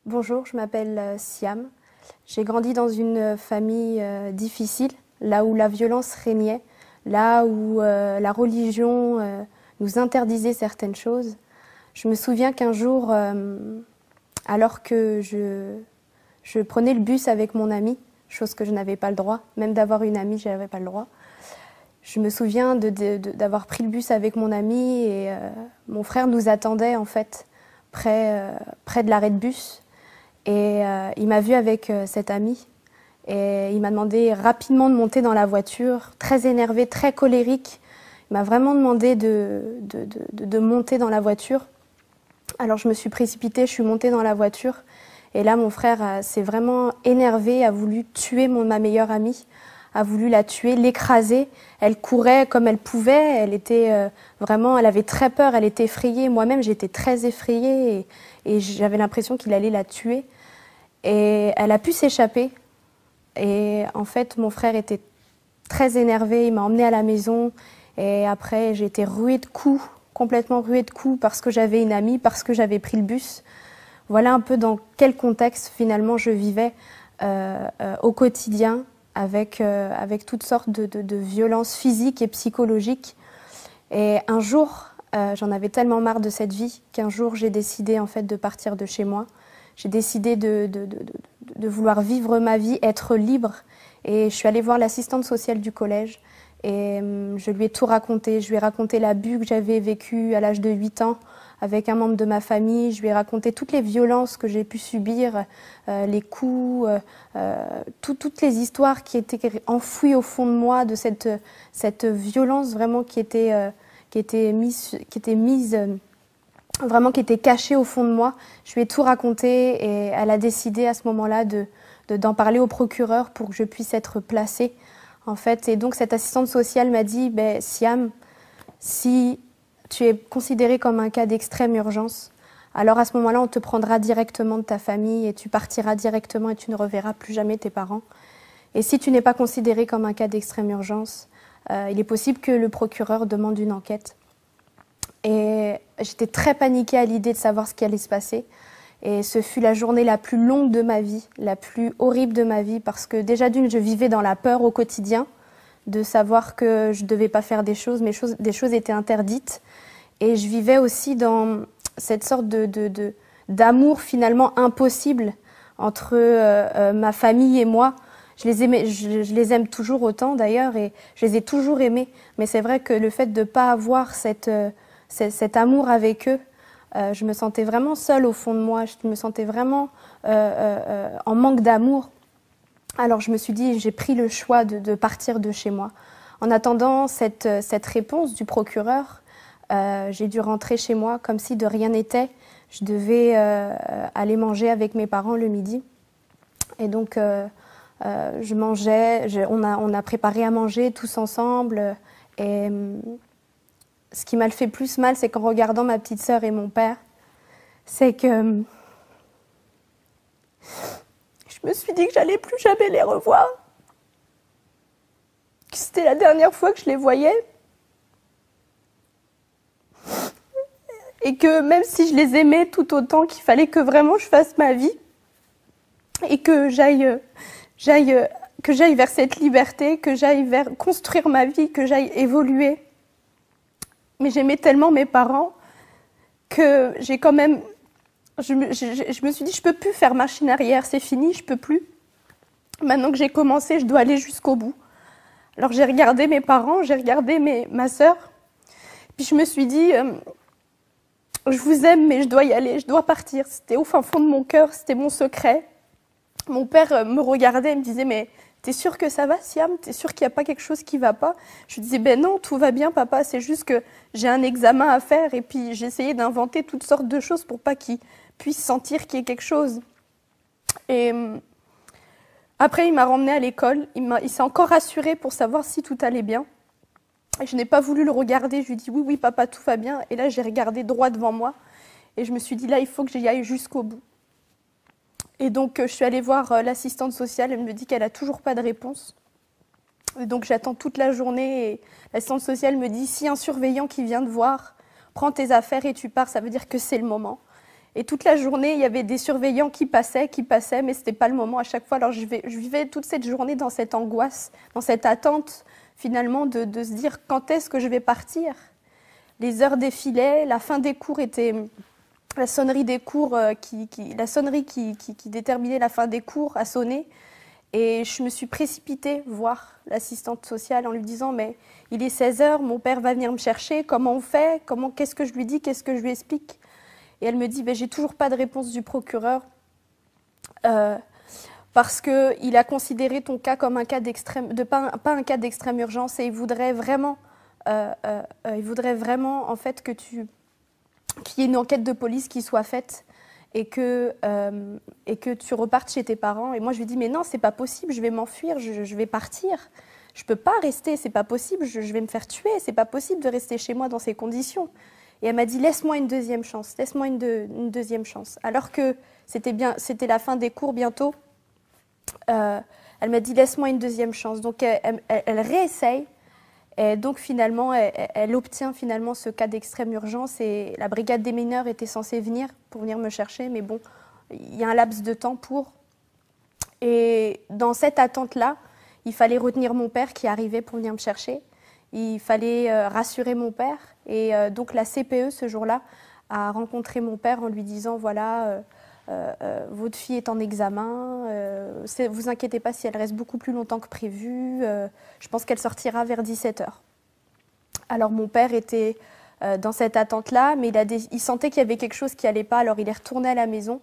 Bonjour, je m'appelle Siam. J'ai grandi dans une famille difficile, là où la violence régnait, là où la religion nous interdisait certaines choses. Je me souviens qu'un jour, alors que je prenais le bus avec mon ami, chose que je n'avais pas le droit, même d'avoir une amie, je n'avais pas le droit. Je me souviens d'avoir pris le bus avec mon ami et mon frère nous attendait en fait près de l'arrêt de bus. Et il m'a vu avec cet ami et il m'a demandé rapidement de monter dans la voiture, très énervé, très colérique. Il m'a vraiment demandé de monter dans la voiture. Alors je me suis précipitée, je suis montée dans la voiture. Et là, mon frère s'est vraiment énervé, a voulu tuer ma meilleure amie, a voulu la tuer, l'écraser. Elle courait comme elle pouvait, elle était vraiment, elle avait très peur, elle était effrayée. Moi-même, j'étais très effrayée et j'avais l'impression qu'il allait la tuer. Et elle a pu s'échapper. Et en fait, mon frère était très énervé, il m'a emmenée à la maison. Et après, j'ai été ruée de coups, complètement ruée de coups, parce que j'avais une amie, parce que j'avais pris le bus. Voilà un peu dans quel contexte finalement je vivais au quotidien avec toutes sortes de violences physiques et psychologiques. Et un jour, j'en avais tellement marre de cette vie qu'un jour j'ai décidé en fait de partir de chez moi. J'ai décidé de vouloir vivre ma vie, être libre. Et je suis allée voir l'assistante sociale du collège et je lui ai tout raconté. Je lui ai raconté l'abus que j'avais vécu à l'âge de 8 ans avec un membre de ma famille. Je lui ai raconté toutes les violences que j'ai pu subir, les coups, toutes les histoires qui étaient enfouies au fond de moi de cette violence vraiment qui était vraiment qui était cachée au fond de moi. Je lui ai tout raconté et elle a décidé à ce moment-là d'en parler au procureur pour que je puisse être placée, en fait. Et donc cette assistante sociale m'a dit, Siam, si tu es considérée comme un cas d'extrême urgence, alors à ce moment-là, on te prendra directement de ta famille et tu partiras directement et tu ne reverras plus jamais tes parents. Et si tu n'es pas considérée comme un cas d'extrême urgence, il est possible que le procureur demande une enquête. Et j'étais très paniquée à l'idée de savoir ce qui allait se passer. Et ce fut la journée la plus longue de ma vie, la plus horrible de ma vie, parce que déjà d'une, je vivais dans la peur au quotidien, de savoir que je ne devais pas faire des choses, des choses étaient interdites. Et je vivais aussi dans cette sorte d'amour finalement impossible entre ma famille et moi. Je les aime toujours autant d'ailleurs, et je les ai toujours aimés. Mais c'est vrai que le fait de ne pas avoir cet amour avec eux, je me sentais vraiment seule au fond de moi, je me sentais vraiment en manque d'amour. Alors je me suis dit, j'ai pris le choix de partir de chez moi. En attendant cette réponse du procureur, j'ai dû rentrer chez moi comme si de rien n'était. Je devais aller manger avec mes parents le midi. Et donc je mangeais, on a préparé à manger tous ensemble. Et ce qui m'a fait plus mal, c'est qu'en regardant ma petite sœur et mon père, c'est que je me suis dit que j'allais plus jamais les revoir, que c'était la dernière fois que je les voyais, et que même si je les aimais tout autant, qu'il fallait que vraiment je fasse ma vie et que j'aille vers cette liberté, que j'aille vers construire ma vie, que j'aille évoluer. Mais j'aimais tellement mes parents que j'ai quand même... Je me suis dit, je peux plus faire machine arrière, c'est fini, je peux plus. Maintenant que j'ai commencé, je dois aller jusqu'au bout. Alors j'ai regardé mes parents, j'ai regardé ma sœur, puis je me suis dit, je vous aime, mais je dois y aller, je dois partir. C'était au fin fond de mon cœur, c'était mon secret. Mon père me regardait et me disait, mais t'es sûre que ça va, Siam? T'es sûre qu'il n'y a pas quelque chose qui va pas? Je lui disais, ben non, tout va bien, papa, c'est juste que j'ai un examen à faire. Et puis j'essayais d'inventer toutes sortes de choses pour pas qu'il puisse sentir qu'il y ait quelque chose. Et après, il m'a ramenée à l'école, il s'est encore rassuré pour savoir si tout allait bien. Et je n'ai pas voulu le regarder, je lui ai dit, oui, oui, papa, tout va bien. Et là, j'ai regardé droit devant moi et je me suis dit, là, il faut que j'y aille jusqu'au bout. Et donc, je suis allée voir l'assistante sociale, elle me dit qu'elle n'a toujours pas de réponse. Et donc, j'attends toute la journée et l'assistante sociale me dit, si un surveillant qui vient te voir, prends tes affaires et tu pars, ça veut dire que c'est le moment. Et toute la journée, il y avait des surveillants qui passaient, mais ce n'était pas le moment à chaque fois. Alors je vivais toute cette journée dans cette angoisse, dans cette attente finalement de se dire quand est-ce que je vais partir. Les heures défilaient, la fin des cours était... La sonnerie des cours, la sonnerie qui déterminait la fin des cours a sonné. Et je me suis précipitée voir l'assistante sociale en lui disant « Mais il est 16 heures, mon père va venir me chercher, comment on fait? Qu'est-ce que je lui dis? Qu'est-ce que je lui explique ?» Et elle me dit « J'ai toujours pas de réponse du procureur parce qu'il a considéré ton cas comme un cas d'extrême, pas un cas d'extrême urgence et il voudrait vraiment en fait qu'il y ait une enquête de police qui soit faite. » Et que tu repartes chez tes parents. Et moi, je lui dis, mais non, c'est pas possible, je vais m'enfuir, je vais partir. Je peux pas rester, c'est pas possible, je vais me faire tuer, c'est pas possible de rester chez moi dans ces conditions. Et elle m'a dit, laisse-moi une deuxième chance, laisse-moi une deuxième chance. Alors que c'était la fin des cours bientôt, elle m'a dit, laisse-moi une deuxième chance. Donc, elle réessaye. Et donc finalement, elle obtient finalement ce cas d'extrême urgence et la brigade des mineurs était censée venir pour venir me chercher, mais bon, il y a un laps de temps pour. Et dans cette attente-là, il fallait retenir mon père qui arrivait pour venir me chercher. Il fallait rassurer mon père. Et donc la CPE, ce jour-là, a rencontré mon père en lui disant, voilà, votre fille est en examen, vous inquiétez pas si elle reste beaucoup plus longtemps que prévu, je pense qu'elle sortira vers 17 h. Alors mon père était dans cette attente-là, mais il sentait qu'il y avait quelque chose qui n'allait pas, alors il est retourné à la maison.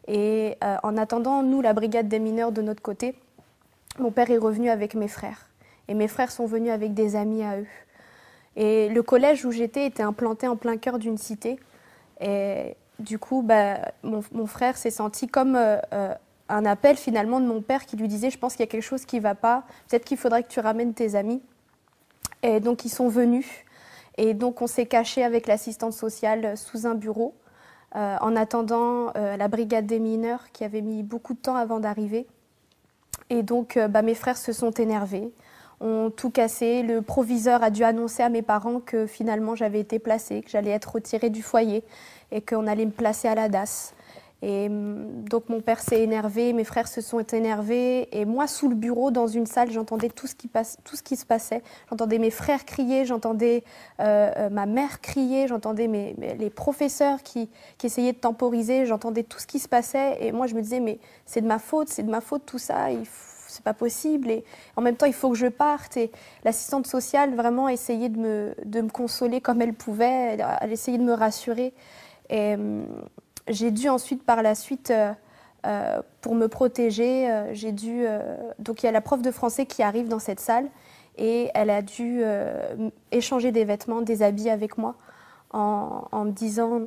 Et en attendant, nous, la brigade des mineurs de notre côté, mon père est revenu avec mes frères. Et mes frères sont venus avec des amis à eux. Et le collège où j'étais était implanté en plein cœur d'une cité. Et du coup, mon frère s'est senti comme un appel finalement de mon père qui lui disait « Je pense qu'il y a quelque chose qui ne va pas, peut-être qu'il faudrait que tu ramènes tes amis ». Et donc, ils sont venus. Et donc, on s'est caché avec l'assistante sociale sous un bureau en attendant la brigade des mineurs qui avait mis beaucoup de temps avant d'arriver. Et donc, mes frères se sont énervés, ont tout cassé. Le proviseur a dû annoncer à mes parents que finalement, j'avais été placée, que j'allais être retirée du foyer et qu'on allait me placer à la DAS. Et donc mon père s'est énervé, mes frères se sont énervés et moi sous le bureau dans une salle j'entendais tout ce qui se passait. J'entendais mes frères crier, j'entendais ma mère crier, j'entendais les professeurs qui essayaient de temporiser, j'entendais tout ce qui se passait et moi je me disais mais c'est de ma faute tout ça, c'est pas possible et en même temps il faut que je parte et l'assistante sociale vraiment essayait de me consoler comme elle pouvait, elle essayait de me rassurer et j'ai dû ensuite, par la suite, pour me protéger, donc il y a la prof de français qui arrive dans cette salle et elle a dû échanger des vêtements, des habits avec moi en me disant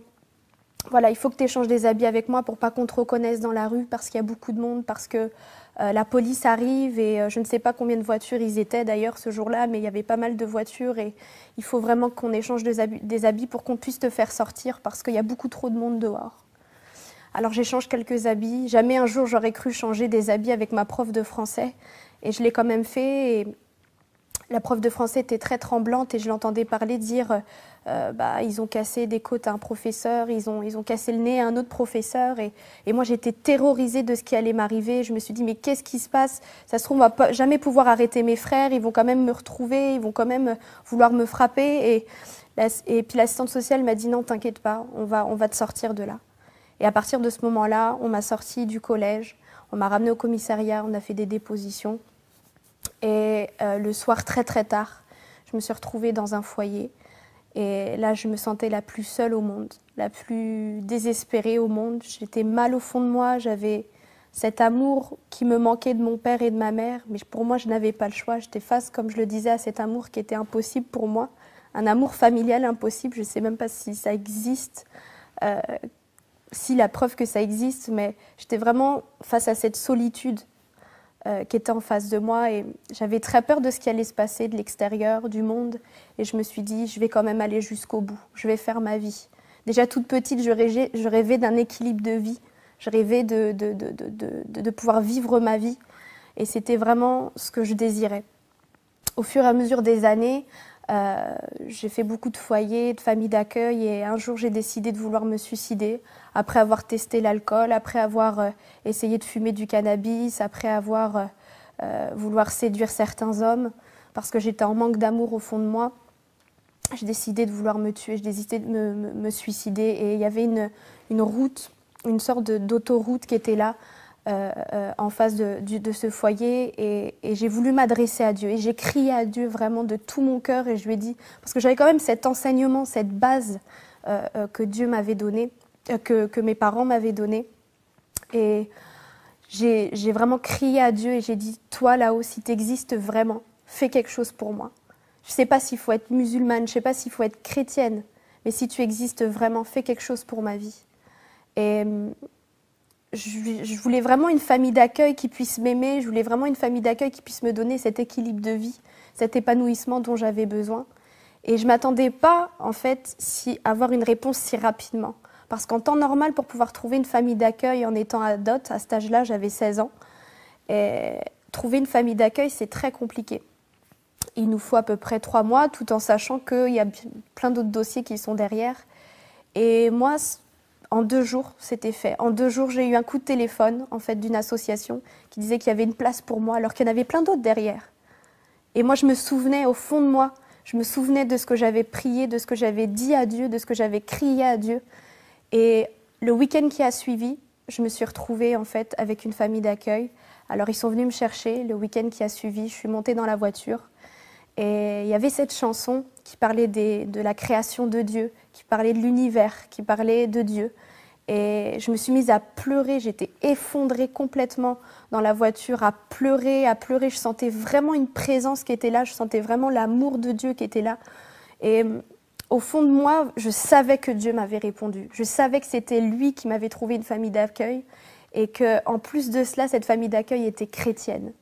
voilà, il faut que tu échanges des habits avec moi pour pas qu'on te reconnaisse dans la rue parce qu'il y a beaucoup de monde, parce que la police arrive et je ne sais pas combien de voitures ils étaient d'ailleurs ce jour-là, mais il y avait pas mal de voitures et il faut vraiment qu'on échange des habits pour qu'on puisse te faire sortir parce qu'il y a beaucoup trop de monde dehors. Alors j'échange quelques habits. Jamais un jour j'aurais cru changer des habits avec ma prof de français et je l'ai quand même fait. Et la prof de français était très tremblante et je l'entendais parler dire ils ont cassé des côtes à un professeur, ils ont cassé le nez à un autre professeur et moi j'étais terrorisée de ce qui allait m'arriver. Je me suis dit mais qu'est-ce qui se passe? Ça se trouve on va jamais pouvoir arrêter mes frères, ils vont quand même me retrouver, ils vont quand même vouloir me frapper et puis l'assistante sociale m'a dit non t'inquiète pas, on va te sortir de là. Et à partir de ce moment-là, on m'a sortie du collège, on m'a ramenée au commissariat, on a fait des dépositions. Et le soir, très très tard, je me suis retrouvée dans un foyer. Et là, je me sentais la plus seule au monde, la plus désespérée au monde. J'étais mal au fond de moi, j'avais cet amour qui me manquait de mon père et de ma mère. Mais pour moi, je n'avais pas le choix. J'étais face, comme je le disais, à cet amour qui était impossible pour moi. Un amour familial impossible, je ne sais même pas si ça existe. Si la preuve que ça existe, mais j'étais vraiment face à cette solitude qui était en face de moi et j'avais très peur de ce qui allait se passer de l'extérieur, du monde et je me suis dit, je vais quand même aller jusqu'au bout, je vais faire ma vie. Déjà toute petite, je rêvais d'un équilibre de vie, je rêvais de pouvoir vivre ma vie et c'était vraiment ce que je désirais. Au fur et à mesure des années, J'ai fait beaucoup de foyers, de familles d'accueil et un jour j'ai décidé de vouloir me suicider après avoir testé l'alcool, après avoir essayé de fumer du cannabis, après avoir vouloir séduire certains hommes parce que j'étais en manque d'amour au fond de moi. J'ai décidé de vouloir me tuer, j'ai décidé de me suicider et il y avait une route, une sorte d'autoroute qui était là en face de ce foyer et j'ai voulu m'adresser à Dieu et j'ai crié à Dieu vraiment de tout mon cœur et je lui ai dit, parce que j'avais quand même cet enseignement, cette base que Dieu m'avait donnée, que mes parents m'avaient donnée et j'ai vraiment crié à Dieu et j'ai dit, toi là-haut, si tu existes vraiment, fais quelque chose pour moi. Je ne sais pas s'il faut être musulmane, je ne sais pas s'il faut être chrétienne, mais si tu existes vraiment, fais quelque chose pour ma vie. Et je voulais vraiment une famille d'accueil qui puisse m'aimer, je voulais vraiment une famille d'accueil qui puisse me donner cet équilibre de vie, cet épanouissement dont j'avais besoin. Et je ne m'attendais pas, en fait, avoir une réponse si rapidement. Parce qu'en temps normal, pour pouvoir trouver une famille d'accueil en étant ado, à cet âge-là, j'avais 16 ans, et trouver une famille d'accueil, c'est très compliqué. Il nous faut à peu près 3 mois, tout en sachant qu'il y a plein d'autres dossiers qui sont derrière. Et moi, en 2 jours, c'était fait. En 2 jours, j'ai eu un coup de téléphone, en fait, d'une association qui disait qu'il y avait une place pour moi, alors qu'il y en avait plein d'autres derrière. Et moi, je me souvenais, au fond de moi, je me souvenais de ce que j'avais prié, de ce que j'avais dit à Dieu, de ce que j'avais crié à Dieu. Et le week-end qui a suivi, je me suis retrouvée, en fait, avec une famille d'accueil. Alors, ils sont venus me chercher. Le week-end qui a suivi, je suis montée dans la voiture. Et il y avait cette chanson qui parlait de la création de Dieu, qui parlait de l'univers, qui parlait de Dieu. Et je me suis mise à pleurer, j'étais effondrée complètement dans la voiture, à pleurer. Je sentais vraiment une présence qui était là, je sentais vraiment l'amour de Dieu qui était là. Et au fond de moi, je savais que Dieu m'avait répondu. Je savais que c'était lui qui m'avait trouvé une famille d'accueil et qu'en plus de cela, cette famille d'accueil était chrétienne.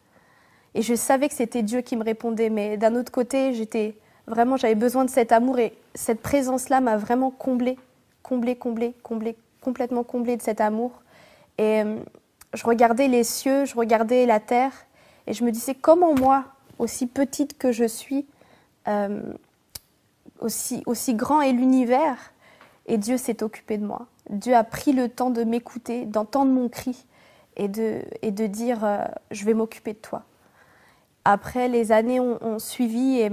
Et je savais que c'était Dieu qui me répondait, mais d'un autre côté, j'avais besoin de cet amour et cette présence-là m'a vraiment complètement comblée de cet amour. Et je regardais les cieux, je regardais la terre et je me disais comment moi, aussi petite que je suis, aussi grand est l'univers et Dieu s'est occupé de moi. Dieu a pris le temps de m'écouter, d'entendre mon cri et de dire je vais m'occuper de toi. Après, les années ont suivi et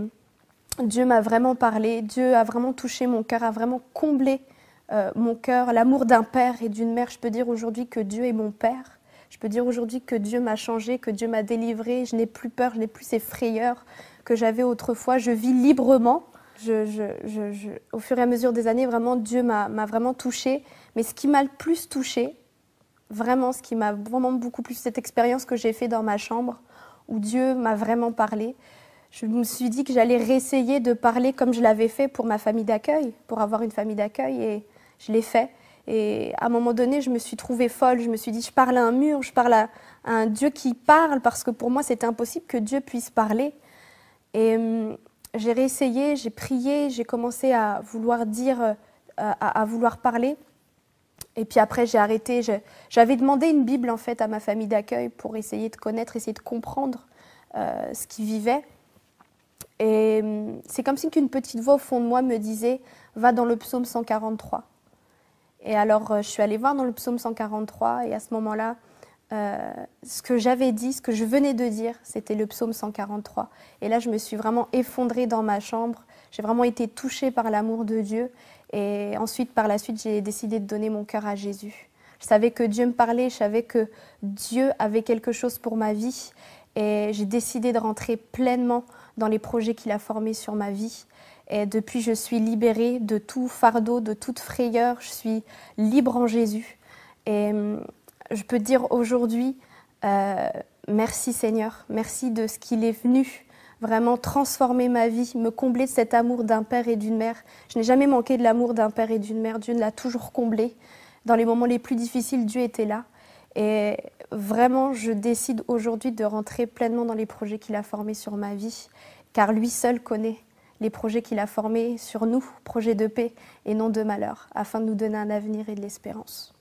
Dieu m'a vraiment parlé. Dieu a vraiment touché mon cœur, a vraiment comblé mon cœur. L'amour d'un père et d'une mère. Je peux dire aujourd'hui que Dieu est mon père. Je peux dire aujourd'hui que Dieu m'a changé, que Dieu m'a délivré. Je n'ai plus peur, je n'ai plus ces frayeurs que j'avais autrefois. Je vis librement. Au fur et à mesure des années, vraiment, Dieu m'a vraiment touchée. Mais ce qui m'a le plus touchée, vraiment, ce qui m'a vraiment beaucoup plus, cette expérience que j'ai faite dans ma chambre, où Dieu m'a vraiment parlé. Je me suis dit que j'allais réessayer de parler comme je l'avais fait pour ma famille d'accueil, pour avoir une famille d'accueil, et je l'ai fait. Et à un moment donné, je me suis trouvée folle. Je me suis dit, je parle à un mur, je parle à un Dieu qui parle, parce que pour moi, c'était impossible que Dieu puisse parler. Et j'ai réessayé, j'ai prié, j'ai commencé à vouloir dire, à vouloir parler. Et puis après, j'ai arrêté. J'avais demandé une Bible, en fait, à ma famille d'accueil pour essayer de connaître, essayer de comprendre ce qu'ils vivaient. Et c'est comme si qu'une petite voix au fond de moi me disait « Va dans le psaume 143 ». Et alors, je suis allée voir dans le psaume 143 et à ce moment-là, ce que j'avais dit, ce que je venais de dire, c'était le psaume 143. Et là, je me suis vraiment effondrée dans ma chambre. J'ai vraiment été touchée par l'amour de Dieu. Et ensuite, par la suite, j'ai décidé de donner mon cœur à Jésus. Je savais que Dieu me parlait, je savais que Dieu avait quelque chose pour ma vie. Et j'ai décidé de rentrer pleinement dans les projets qu'il a formés sur ma vie. Et depuis, je suis libérée de tout fardeau, de toute frayeur. Je suis libre en Jésus. Et je peux dire aujourd'hui, merci Seigneur, merci de ce qu'il est venu vraiment transformer ma vie, me combler de cet amour d'un père et d'une mère. Je n'ai jamais manqué de l'amour d'un père et d'une mère. Dieu l'a toujours comblé. Dans les moments les plus difficiles, Dieu était là. Et vraiment, je décide aujourd'hui de rentrer pleinement dans les projets qu'il a formés sur ma vie, car lui seul connaît les projets qu'il a formés sur nous, projets de paix et non de malheur, afin de nous donner un avenir et de l'espérance.